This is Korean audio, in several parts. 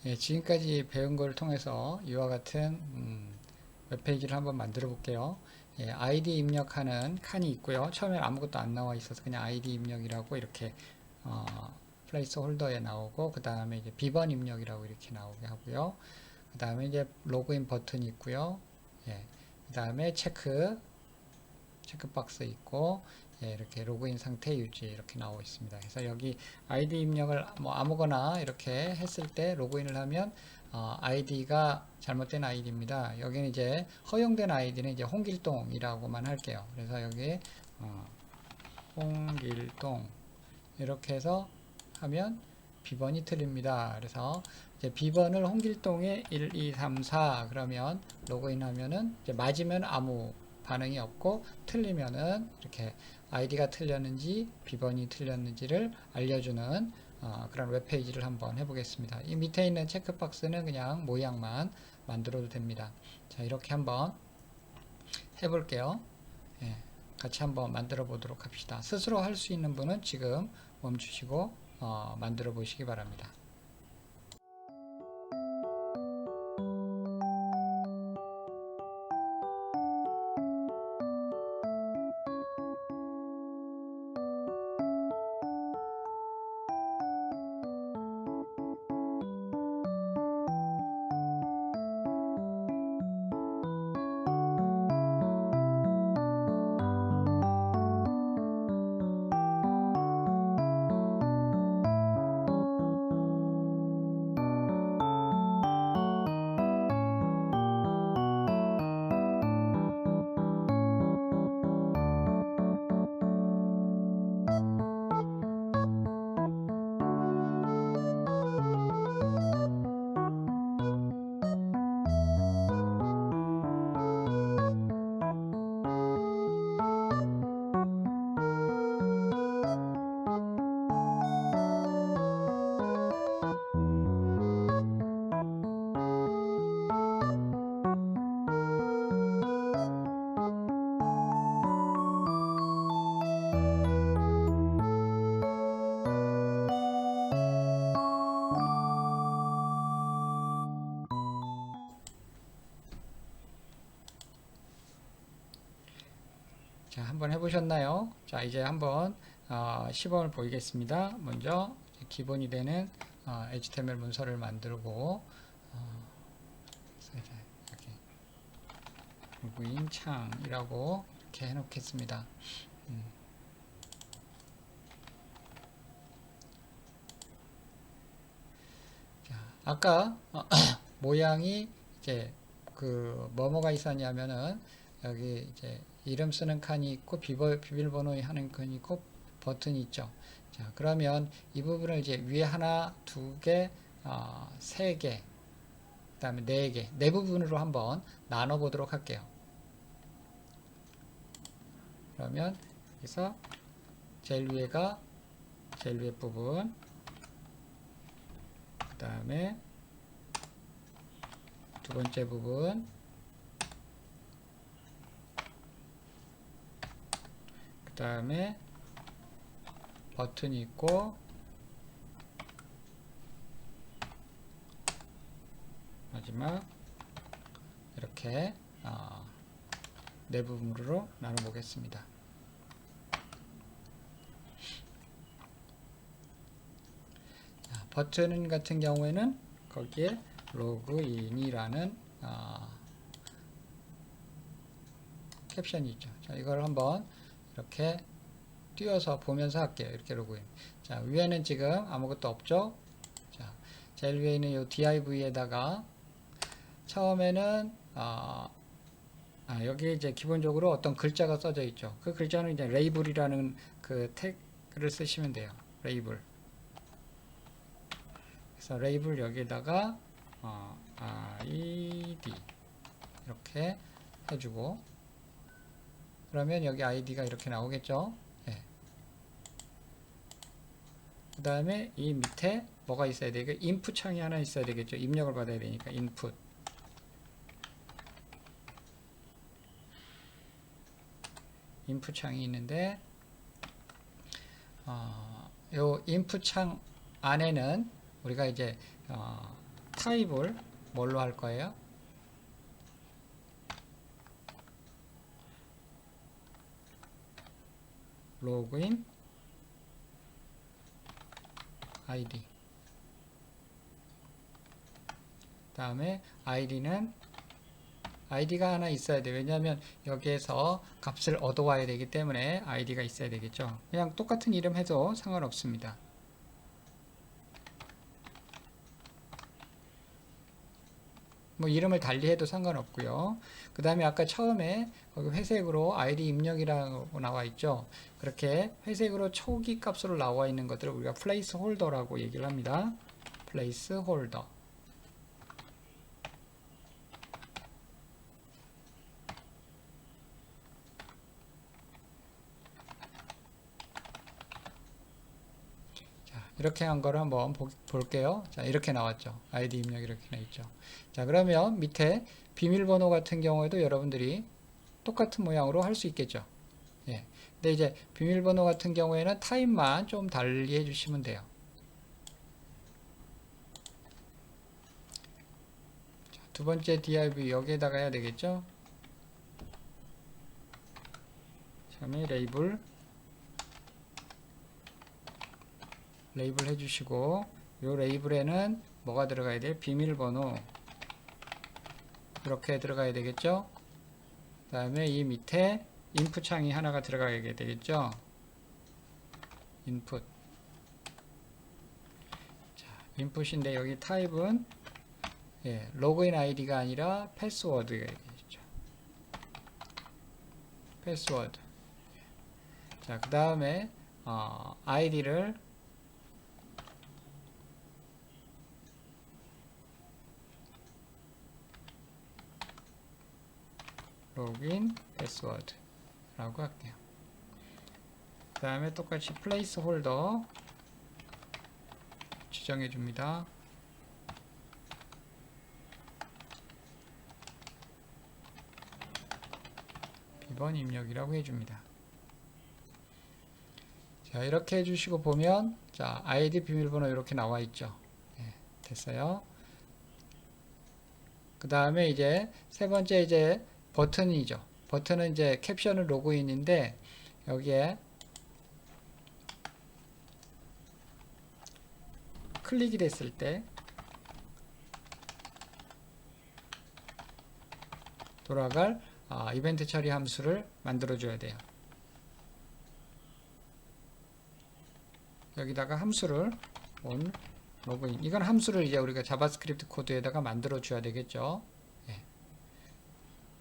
예, 지금까지 배운 걸 통해서 이와 같은 웹페이지를 한번 만들어 볼게요. 예, 아이디 입력하는 칸이 있고요. 처음엔 아무것도 안 나와 있어서 그냥 아이디 입력이라고 이렇게 어, 플레이스 홀더에 나오고, 그 다음에 이제 비번 입력이라고 이렇게 나오게 하고요. 그 다음에 이제 로그인 버튼이 있고요. 예, 그 다음에 체크박스 있고, 예, 이렇게 로그인 상태 유지 이렇게 나오고 있습니다. 그래서 여기 아이디 입력을 뭐 아무거나 이렇게 했을 때 로그인을 하면 아이디가 잘못된 아이디입니다. 여기는 이제 허용된 아이디는 이제 홍길동이라고만 할게요. 그래서 여기 홍길동 이렇게 해서 하면 비번이 틀립니다. 그래서 이제 비번을 홍길동에 1, 2, 3, 4 그러면 로그인 하면은 이제 맞으면 아무 반응이 없고, 틀리면은 이렇게 아이디가 틀렸는지 비번이 틀렸는지를 알려주는 그런 웹페이지를 한번 해보겠습니다. 이 밑에 있는 체크박스는 그냥 모양만 만들어도 됩니다. 자, 이렇게 한번 해볼게요. 예, 같이 한번 만들어 보도록 합시다. 스스로 할 수 있는 분은 지금 멈추시고 만들어 보시기 바랍니다. 자, 한번 해보셨나요? 자, 이제 한번 시범을 보이겠습니다. 먼저 기본이 되는 HTML 문서를 만들고, 이렇게 로그인 창이라고 이렇게 해놓겠습니다. 자, 아까 모양이 이제 뭐뭐가 있었냐면은, 여기 이제 이름 쓰는 칸이 있고 비밀번호 하는 칸이 있고 버튼이 있죠. 자, 그러면 이 부분을 이제 위에 하나, 두 개, 세 개, 그 다음에 네 개, 네 부분으로 한번 나눠 보도록 할게요. 그러면 여기서 제일 위에 부분, 그 다음에 두 번째 부분, 그 다음에 버튼이 있고, 마지막 이렇게 네 부분으로 나눠 보겠습니다. 버튼 같은 경우에는 거기에 로그인이라는 캡션이 있죠. 자, 이걸 한번 이렇게 띄워서 보면서 할게요. 이렇게 로그인. 자, 위에는 지금 아무것도 없죠. 자, 제일 위에 있는 이 div에다가 처음에는 여기 이제 기본적으로 어떤 글자가 써져 있죠. 그 글자는 이제 레이블이라는 그 태그를 쓰시면 돼요. 레이블. 그래서 레이블 여기에다가 id 이렇게 해주고, 그러면 여기 아이디가 이렇게 나오겠죠. 예. 그 다음에 이 밑에 뭐가 있어야 되겠죠? 인풋 창이 하나 있어야 되겠죠. 입력을 받아야 되니까 인풋. 인풋 창이 있는데, 요 인풋 창 안에는 우리가 이제 타입을 뭘로 할 거예요? 로그인 아이디. 다음에 아이디는 아이디가 하나 있어야 돼요. 왜냐하면 여기에서 값을 얻어와야 되기 때문에 아이디가 있어야 되겠죠. 그냥 똑같은 이름 해도 상관없습니다. 뭐 이름을 달리 해도 상관없고요. 그 다음에 아까 처음에 거기 회색으로 아이디 입력이라고 나와 있죠. 그렇게 회색으로 초기 값으로 나와 있는 것들을 우리가 플레이스 홀더라고 얘기를 합니다. 플레이스 홀더. 이렇게 한 거를 한번 볼게요. 자, 이렇게 나왔죠. 아이디 입력 이렇게 나 있죠. 자, 그러면 밑에 비밀번호 같은 경우에도 여러분들이 똑같은 모양으로 할 수 있겠죠. 예. 근데 이제 비밀번호 같은 경우에는 타입만 좀 달리 해주시면 돼요. 자, 두 번째 div 여기에다가 해야 되겠죠. 처음에 레이블 해주시고, 요 레이블에는 뭐가 들어가야 돼요? 비밀번호 이렇게 들어가야 되겠죠. 그 다음에 이 밑에 인풋 창이 하나가 들어가야 되겠죠. 인풋. 자, 인풋인데 여기 타입은 로그인 아이디가 아니라 패스워드가 되겠죠. 패스워드. 자, 그 다음에 아이디를 로그인 패스워드 라고 할게요. 그 다음에 똑같이 플레이스 홀더 지정해 줍니다. 비번 입력이라고 해줍니다. 자, 이렇게 해주시고 보면, 자, 아이디 비밀번호 이렇게 나와 있죠. 됐어요. 그 다음에 이제 세 번째 이제 버튼이죠. 버튼은 이제 캡션은 로그인인데 여기에 클릭이 됐을 때 돌아갈 이벤트 처리 함수를 만들어 줘야 돼요. 여기다가 함수를 on 로그인, 이건 함수를 이제 우리가 자바스크립트 코드에다가 만들어 줘야 되겠죠.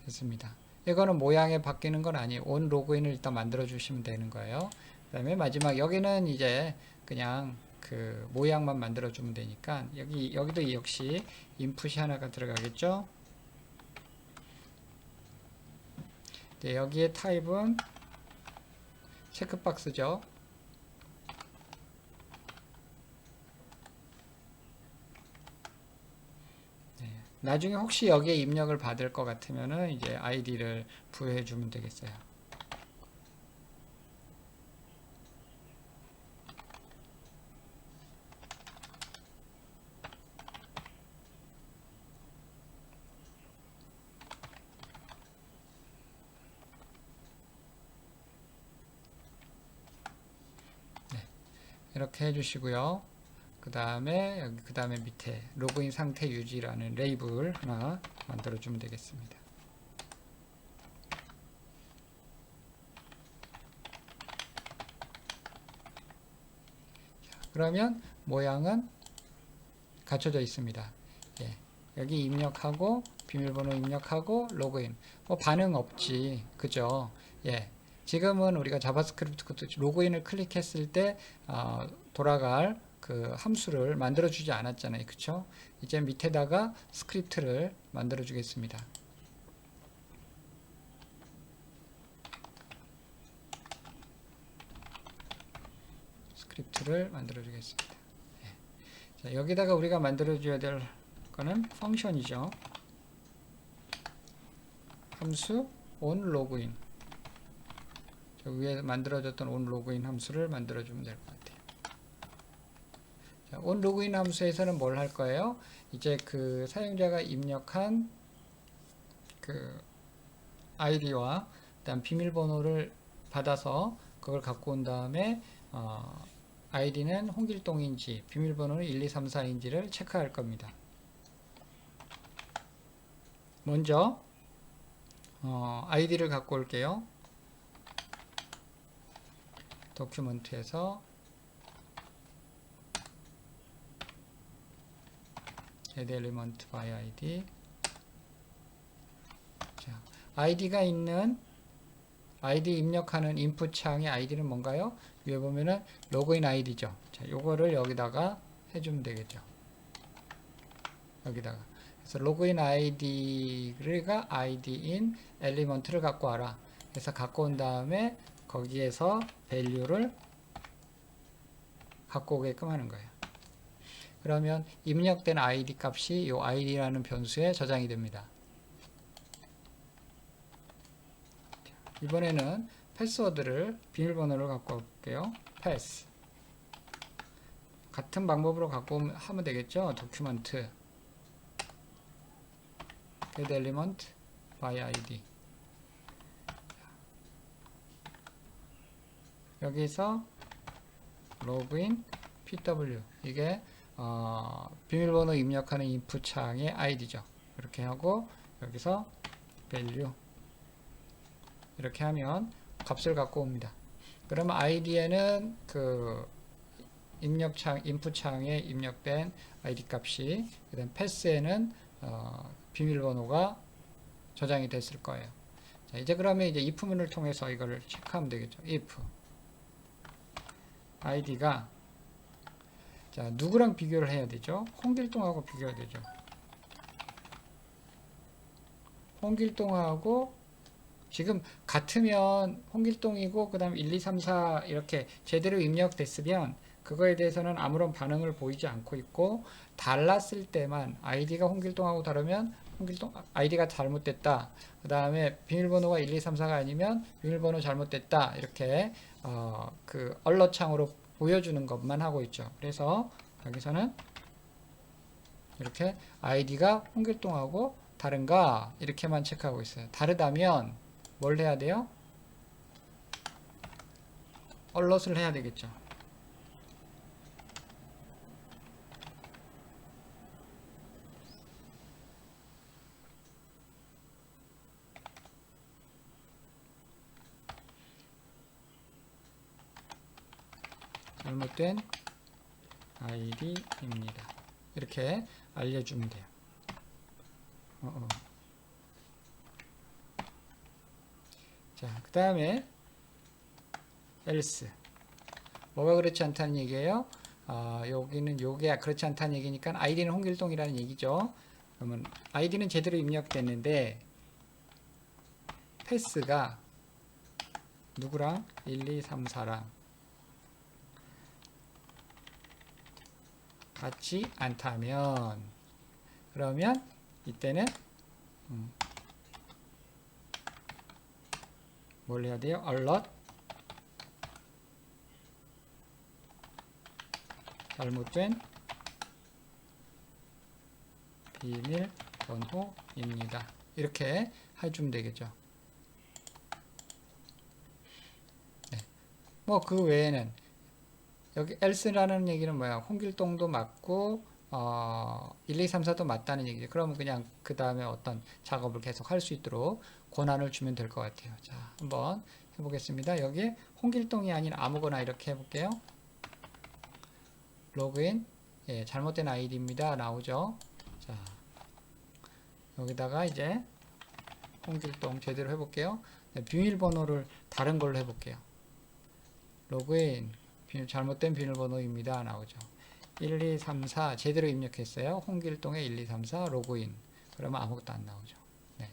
됐습니다. 이거는 모양이 바뀌는 건 아니에요. on 로그인을 일단 만들어 주시면 되는 거예요. 그 다음에 마지막 여기는 이제 그냥 그 모양만 만들어 주면 되니까 여기도 역시 인풋이 하나가 들어가겠죠. 네, 여기에 타입은 체크박스죠. 나중에 혹시 여기에 입력을 받을 것 같으면은 이제 아이디를 부여해 주면 되겠어요. 네, 이렇게 해 주시고요. 그 다음에 그 다음에 밑에 로그인 상태 유지라는 레이블 하나 만들어 주면 되겠습니다. 그러면 모양은 갖춰져 있습니다. 여기 입력하고 비밀번호 입력하고 로그인. 반응 없지, 그죠? 지금은 우리가 자바스크립트 코드 로그인을 클릭했을 때 돌아갈 그 함수를 만들어 주지 않았잖아요. 그쵸? 이제 밑에다가 스크립트를 만들어 주겠습니다. 스크립트를 만들어 주겠습니다. 자, 여기다가 우리가 만들어 줘야 될 거는 펑션이죠. 함수 on 로그인. 저 위에 만들어졌던 on 로그인 함수를 만들어 주면 될 것 같아요. on 로그인 함수에서는 뭘 할 거예요? 이제 그 사용자가 입력한 그 아이디와 그다음 비밀번호를 받아서 그걸 갖고 온 다음에 아이디는 홍길동인지 비밀번호는 1234인지를 체크할 겁니다. 먼저 아이디를 갖고 올게요. 도큐먼트에서 add element by id. 자, 아이디가 있는 아이디 입력하는 인풋 창의 아이디는 뭔가요? 위에 보면은 로그인 아이디죠. 자, 요거를 여기다가 해주면 되겠죠. 여기다가. 그래서 로그인 아이디가 아이디인 엘리먼트를 갖고 와라. 그래서 갖고 온 다음에 거기에서 밸류를 갖고 오게끔 하는 거예요. 그러면 입력된 아이디 값이 이 아이디라는 변수에 저장이 됩니다. 이번에는 패스워드를 비밀번호를 갖고 올게요. 패스. 같은 방법으로 갖고 하면 되겠죠. 도큐먼트 add element by id. 여기서 login pw 이게 비밀번호 입력하는 인풋 창의 아이디죠. 이렇게 하고 여기서 value 이렇게 하면 값을 갖고 옵니다. 그러면 아이디에는 그 입력창, 인풋 창에 입력된 아이디 값이, 그 다음 패스에는 비밀번호가 저장이 됐을 거예요. 자, 이제 그러면 이제 if문을 통해서 이거를 체크하면 되겠죠. if 아이디가 자, 누구랑 비교를 해야 되죠? 홍길동하고 비교해야 되죠. 홍길동하고 지금 같으면 홍길동이고 그 다음 1, 2, 3, 4 이렇게 제대로 입력됐으면 그거에 대해서는 아무런 반응을 보이지 않고 있고, 달랐을 때만 아이디가 홍길동하고 다르면 홍길동 아이디가 잘못됐다, 그 다음에 비밀번호가 1, 2, 3, 4가 아니면 비밀번호 잘못됐다, 이렇게 그 얼럿 창으로 보여주는 것만 하고 있죠. 그래서 여기서는 이렇게 아이디가 홍길동하고 다른가 이렇게만 체크하고 있어요. 다르다면 뭘 해야 돼요? 얼럿을 해야 되겠죠. 잘못된 아이디입니다. 이렇게 알려주면 돼요. 자, 그 다음에 else. 뭐가 그렇지 않다는 얘기예요? 여기는 요게 그렇지 않다는 얘기니까 아이디는 홍길동이라는 얘기죠. 그러면 아이디는 제대로 입력됐는데 패스가 누구랑 1, 2, 3, 4랑 같지 않다면, 그러면 이때는 뭘 해야 돼요? alert 잘못된 비밀번호입니다. 이렇게 해주면 되겠죠. 네. 뭐 그 외에는 여기 else라는 얘기는 뭐야? 홍길동도 맞고 1, 2, 3, 4도 맞다는 얘기죠. 그러면 그냥 그 다음에 어떤 작업을 계속 할 수 있도록 권한을 주면 될 것 같아요. 자, 한번 해보겠습니다. 여기 홍길동이 아닌 아무거나 이렇게 해볼게요. 로그인, 예, 잘못된 아이디입니다. 나오죠. 자, 여기다가 이제 홍길동 제대로 해볼게요. 네, 비밀번호를 다른 걸로 해볼게요. 로그인, 잘못된 비밀번호입니다. 나오죠. 1, 2, 3, 4 제대로 입력했어요. 홍길동의 1, 2, 3, 4 로그인. 그러면 아무것도 안 나오죠. 네.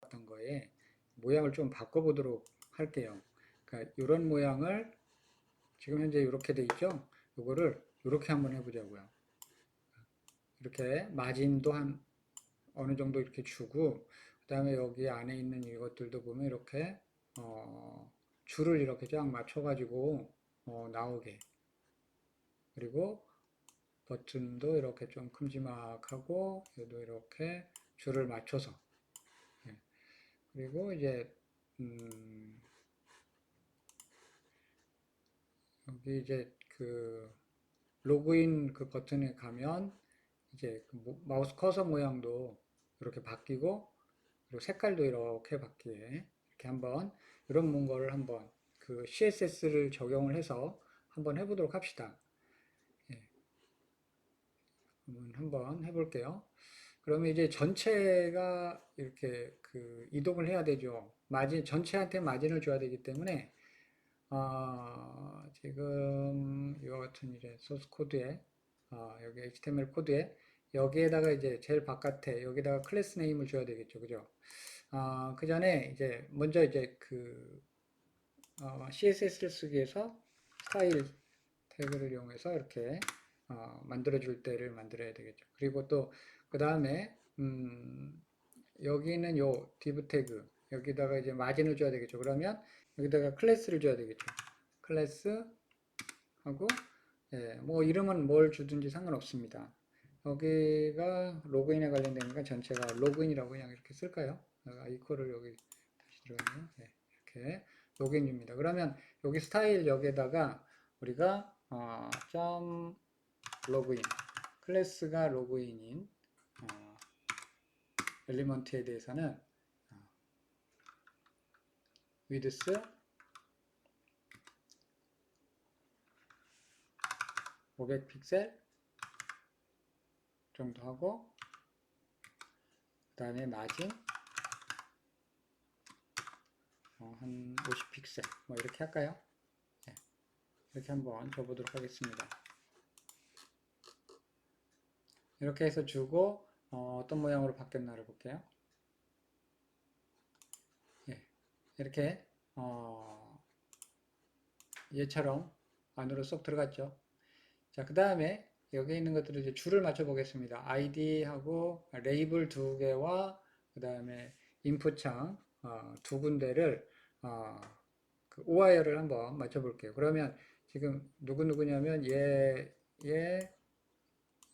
어떤 거에 모양을 좀 바꿔보도록 할게요. 그러니까 이런 모양을 지금 현재 이렇게 돼 있죠. 이거를 이렇게 한번 해보자고요. 이렇게 마진도 한 어느 정도 이렇게 주고, 그 다음에 여기 안에 있는 이것들도 보면 이렇게 줄을 이렇게 쫙 맞춰가지고 나오게. 그리고 버튼도 이렇게 좀 큼지막하고 얘도 이렇게 줄을 맞춰서. 예. 그리고 이제 여기 이제 그 로그인 그 버튼에 가면 이제 그 마우스 커서 모양도 이렇게 바뀌고 그리고 색깔도 이렇게 바뀌게 이렇게 한번 이런 거를 한번 그 CSS를 적용을 해서 한번 해보도록 합시다. 예, 한번 해볼게요. 그러면 이제 전체가 이렇게 그 이동을 해야 되죠. 전체한테 마진을 줘야 되기 때문에 지금 이와 같은 이제 소스 코드에 여기 HTML 코드에 여기에다가 이제 제일 바깥에 여기다가 클래스 네임을 줘야 되겠죠, 그죠? 그 전에 이제 먼저 이제 그 CSS를 쓰기 위해서 스타일 태그를 이용해서 이렇게 만들어 줄 때를 만들어야 되겠죠. 그리고 또 그 다음에 여기는 요 div 태그 여기다가 이제 마진을 줘야 되겠죠. 그러면 여기다가 클래스를 줘야 되겠죠. 클래스 하고 예, 뭐 이름은 뭘 주든지 상관없습니다. 여기가 로그인에 관련되니까 전체가 로그인이라고 그냥 이렇게 쓸까요? 이퀄을 여기 다시 들어가네요. 네, 이렇게 로그인입니다. 그러면 여기 스타일 여기에다가 우리가 점 로그인 클래스가 로그인인 엘리먼트에 대해서는 위드스 500픽셀 정도 하고 그 다음에 마진 한 50픽셀 뭐 이렇게 할까요? 네, 이렇게 한번 줘보도록 하겠습니다. 이렇게 해서 주고 어떤 모양으로 바뀌었나를 볼게요. 예, 이렇게 얘처럼 안으로 쏙 들어갔죠. 자, 그 다음에 여기 있는 것들을 이제 줄을 맞춰 보겠습니다. id하고 레이블 두 개와 그 다음에 인풋창 두 군데를 그 오와이어를 한번 맞춰 볼게요. 그러면 지금 누구냐면 이렇게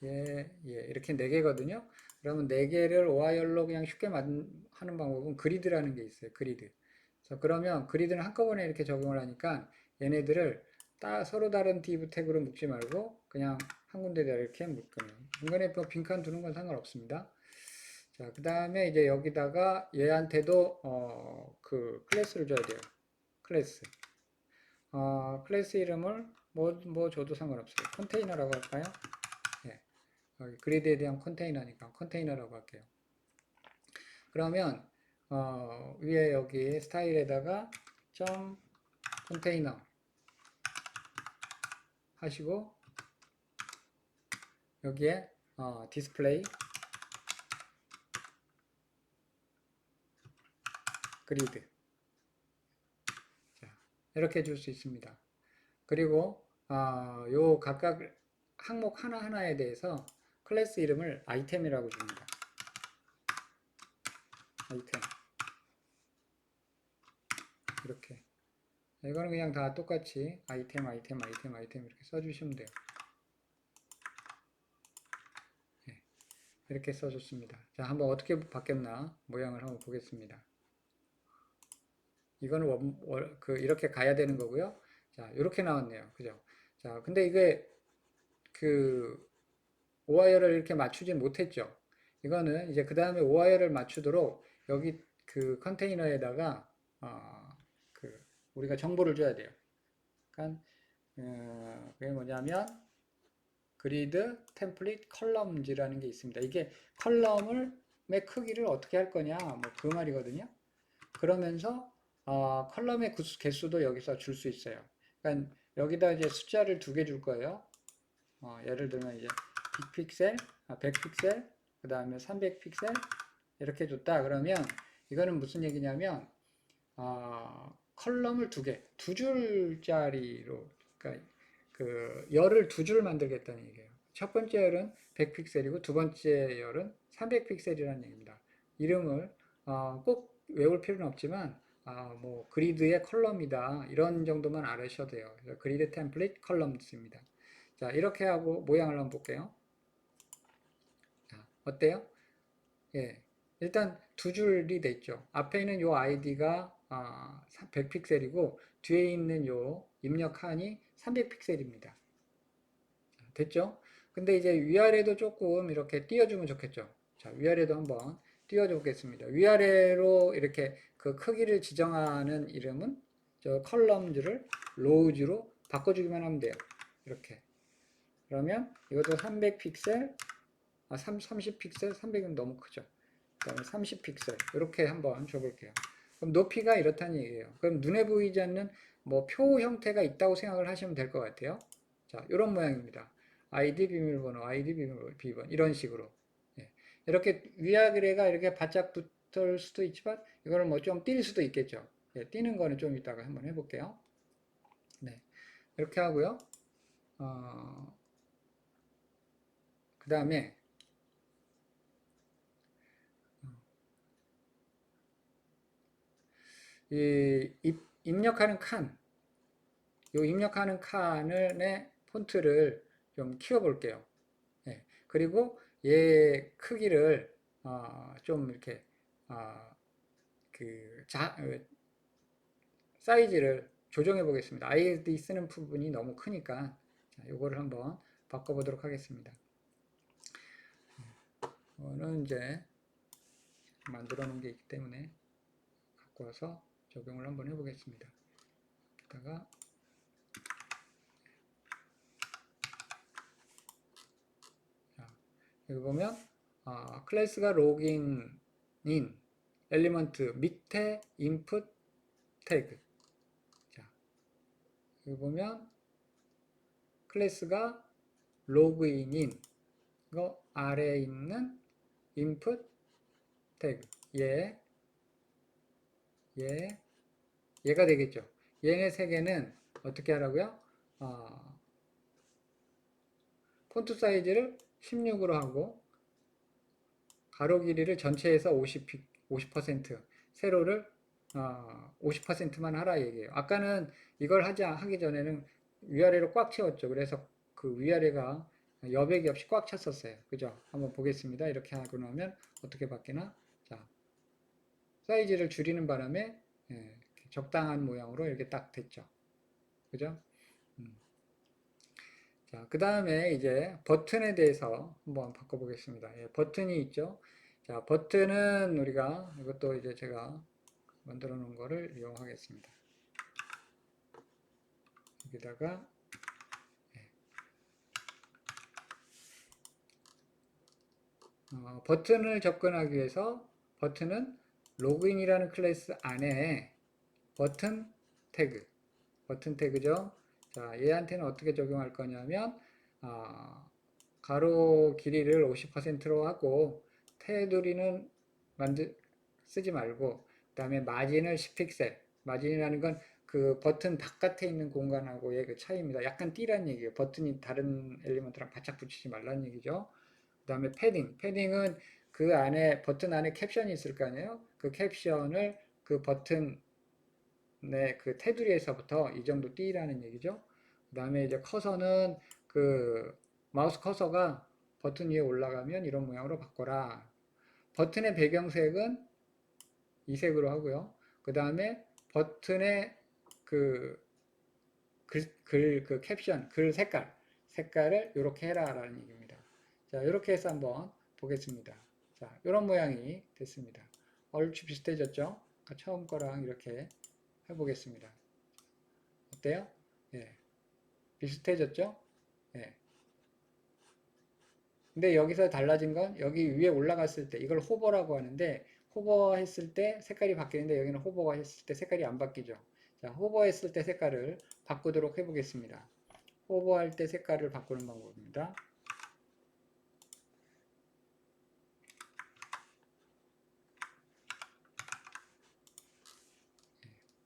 네 개거든요. 그러면 네 개를 오와이어로 그냥 쉽게 하는 방법은 그리드라는 게 있어요. 그리드. 그러면 그리드는 한꺼번에 이렇게 적용을 하니까 얘네들을 서로 다른 div 태그로 묶지 말고 그냥 한 군데다 이렇게 묶으면 중간에 뭐 빈칸 두는 건 상관없습니다. 자, 그 다음에 이제 여기다가 얘한테도 그 클래스를 줘야 돼요. 클래스. 클래스 이름을 뭐 줘도 상관없어요. 컨테이너라고 할까요? 예. 그리드에 대한 컨테이너니까 컨테이너라고 할게요. 그러면 위에 여기 스타일에다가 점 컨테이너 하시고 여기에 디스플레이 그리드 자, 이렇게 줄 수 있습니다. 그리고 요 각각 항목 하나하나에 대해서 클래스 이름을 아이템이라고 줍니다. 아이템 이렇게 이거는 그냥 다 똑같이 아이템 이렇게 써주시면 돼요. 네, 이렇게 써줬습니다. 자, 한번 어떻게 바뀌었나 모양을 한번 보겠습니다. 이거는 이렇게 가야 되는 거고요. 자, 이렇게 나왔네요. 그죠? 자, 근데 이게 그 오와이어를 이렇게 맞추지 못했죠. 이거는 이제 그 다음에 오와이어를 맞추도록 여기 그 컨테이너에다가 그 우리가 정보를 줘야 돼요. 그러니까 그게 뭐냐면 그리드 템플릿 컬럼즈라는 게 있습니다. 이게 컬럼의 크기를 어떻게 할 거냐 뭐 그 말이거든요. 그러면서 컬럼의 개수도 여기서 줄 수 있어요. 그러니까 여기다 이제 숫자를 두 개 줄 거예요. 예를 들면 이제 빅픽셀, 100픽셀, 그 다음에 300픽셀 이렇게 줬다. 그러면 이거는 무슨 얘기냐면 컬럼을 두 줄짜리로 그러니까 그 열을 두 줄 만들겠다는 얘기예요. 첫 번째 열은 100픽셀이고 두 번째 열은 300픽셀이라는 얘기입니다. 이름을 꼭 외울 필요는 없지만 뭐 그리드의 컬럼이다. 이런 정도만 알으셔도 돼요. 그래서 그리드 템플릿 컬럼스입니다. 자, 이렇게 하고 모양을 한번 볼게요. 자, 어때요? 예. 일단 두 줄이 돼 있죠. 앞에 있는 요 아이디가 100픽셀이고 뒤에 있는 요 입력 칸이 300픽셀입니다. 됐죠? 근데 이제 위아래도 조금 이렇게 띄워주면 좋겠죠. 자, 위아래도 한번 띄워줘 보겠습니다. 위아래로 이렇게 그 크기를 지정하는 이름은 저 컬럼즈를 로우즈로 바꿔주기만 하면 돼요. 이렇게. 그러면 이것도 300픽셀, 30픽셀, 300은 너무 크죠. 그 다음에 30픽셀. 이렇게 한번 줘볼게요. 그럼 높이가 이렇다는 얘기예요. 그럼 눈에 보이지 않는 뭐 표 형태가 있다고 생각을 하시면 될 것 같아요. 자, 이런 모양입니다. 아이디 비밀번호, 아이디 비밀번호, 이런 식으로. 예. 이렇게 위아래가 이렇게 바짝 붙을 수도 있지만, 이거를 뭐 좀 뛸 수도 있겠죠. 예, 띄는 거는 좀 이따가 한번 해볼게요. 네. 이렇게 하고요. 그 다음에, 입력하는 칸, 요 입력하는 칸의 폰트를 좀 키워볼게요. 예. 그리고 얘 크기를 좀 이렇게 사이즈를 조정해 보겠습니다. 아이디 쓰는 부분이 너무 크니까 요거를 한번 바꿔보도록 하겠습니다. 이거는 이제 만들어 놓은 게 있기 때문에 갖고 와서 적용을 한번 해보겠습니다. 여기다가 여기 보면 클래스가 로그인인 엘리먼트 밑에 인풋 태그. 자, 여기 보면 클래스가 로그인인 이거 아래에 있는 인풋 태그. 얘가 되겠죠. 얘네 세 개는 어떻게 하라고요? 폰트 사이즈를 16으로 하고 가로 길이를 전체에서 50%, 세로를 50%만 하라 얘기예요. 아까는 이걸 하기 전에는 위아래로 꽉 채웠죠. 그래서 그 위아래가 여백이 없이 꽉 찼었어요. 그죠? 한번 보겠습니다. 이렇게 하고 나면 어떻게 바뀌나? 자, 사이즈를 줄이는 바람에 적당한 모양으로 이렇게 딱 됐죠. 그죠? 자, 그 다음에 이제 버튼에 대해서 한번 바꿔보겠습니다. 예, 버튼이 있죠. 자, 버튼은 우리가 이것도 이제 제가 만들어 놓은 거를 이용하겠습니다. 여기다가 버튼을 접근하기 위해서 버튼은 로그인이라는 클래스 안에 버튼 태그, 버튼 태그죠. 자, 얘한테는 어떻게 적용할 거냐면 가로 길이를 50%로 하고 테두리는 쓰지 말고 그 다음에 마진을 10픽셀. 마진이라는 건 그 버튼 바깥에 있는 공간하고의 그 차이입니다. 약간 띄란 얘기예요. 버튼이 다른 엘리먼트랑 바짝 붙이지 말라는 얘기죠. 그 다음에 패딩은 그 안에 버튼 안에 캡션이 있을 거 아니에요. 그 캡션을 그 버튼의 그 테두리에서부터 이 정도 띄라는 얘기죠. 그 다음에 이제 커서는 그 마우스 커서가 버튼 위에 올라가면 이런 모양으로 바꿔라. 버튼의 배경색은 이 색으로 하고요. 그 다음에 버튼의 그 그 캡션, 글 색깔을 이렇게 해라라는 얘기입니다. 자, 이렇게 해서 한번 보겠습니다. 자, 이런 모양이 됐습니다. 얼추 비슷해졌죠? 처음 거랑 이렇게 해보겠습니다. 어때요? 예, 비슷해졌죠? 예. 근데 여기서 달라진 건 여기 위에 올라갔을 때 이걸 호버라고 하는데 호버했을 때 색깔이 바뀌는데 여기는 호버가 했을 때 색깔이 안 바뀌죠. 자, 호버했을 때 색깔을 바꾸도록 해보겠습니다. 호버할 때 색깔을 바꾸는 방법입니다.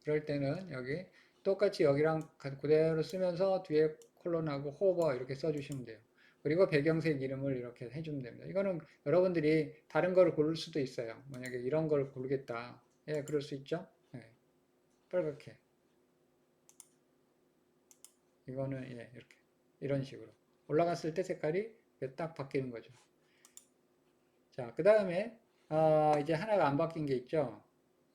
그럴 때는 여기 똑같이 여기랑 그대로 쓰면서 뒤에 콜론하고 호버 이렇게 써주시면 돼요. 그리고 배경색 이름을 이렇게 해주면 됩니다. 이거는 여러분들이 다른 걸 고를 수도 있어요. 만약에 이런 걸 고르겠다. 예, 그럴 수 있죠. 예. 빨갛게. 이거는 예, 이렇게 이런 식으로 올라갔을 때 색깔이 딱 바뀌는 거죠. 자, 그 다음에 이제 하나가 안 바뀐 게 있죠.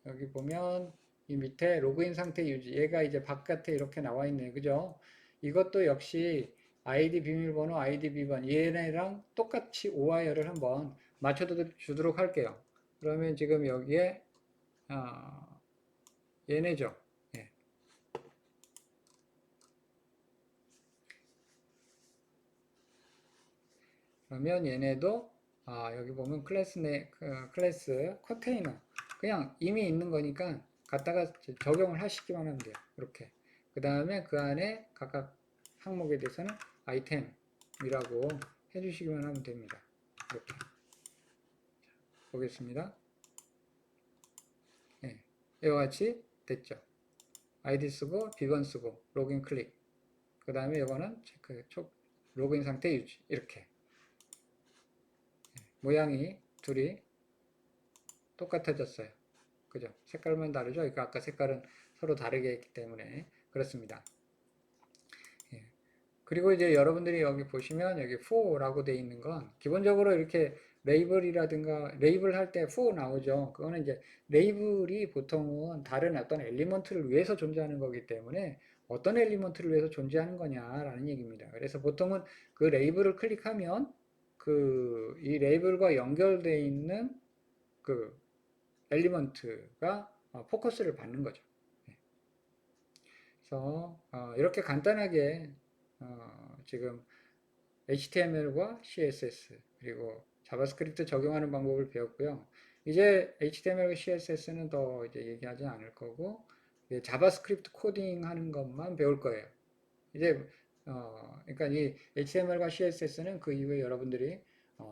여기 보면 이 밑에 로그인 상태 유지, 얘가 이제 바깥에 이렇게 나와 있네요. 그죠? 이것도 역시 아이디 비밀번호, 아이디 비번 얘네랑 똑같이 오와이어를 한번 맞춰 주도록 할게요. 그러면 지금 여기에 얘네죠. 예. 그러면 얘네도 여기 보면 클래스 컨테이너 그냥 이미 있는 거니까 갖다가 적용을 하시기만 하면 돼요. 이렇게. 그 다음에 그 안에 각각 항목에 대해서는 아이템이라고 해주시기만 하면 됩니다. 이렇게. 보겠습니다. 네. 이와 같이 됐죠. 아이디 쓰고 비번 쓰고 로그인 클릭. 그 다음에 이거는 체크 로그인 상태 유지. 이렇게. 모양이 둘이 똑같아졌어요. 그죠? 색깔만 다르죠? 그러니까 아까 색깔은 서로 다르게 했기 때문에 그렇습니다. 예. 그리고 이제 여러분들이 여기 보시면 여기 for라고 되어 있는 건 기본적으로 이렇게 레이블이라든가 레이블 할 때 for 나오죠. 그거는 이제 레이블이 보통은 다른 어떤 엘리먼트를 위해서 존재하는 거기 때문에 어떤 엘리먼트를 위해서 존재하는 거냐라는 얘기입니다. 그래서 보통은 그 레이블을 클릭하면 이 레이블과 연결되어 있는 그 엘리먼트가 포커스를 받는 거죠. 네. 그래서 이렇게 간단하게 지금 HTML과 CSS 그리고 자바스크립트 적용하는 방법을 배웠고요. 이제 HTML과 CSS는 더 이제 얘기하지 않을 거고 자바스크립트 코딩 하는 것만 배울 거예요. 이제 그러니까 이 HTML과 CSS는 그 이후에 여러분들이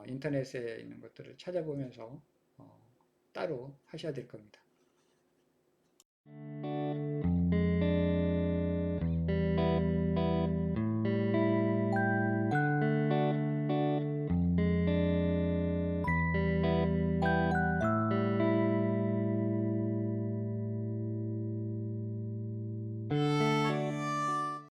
인터넷에 있는 것들을 찾아보면서 따로 하셔야 될 겁니다.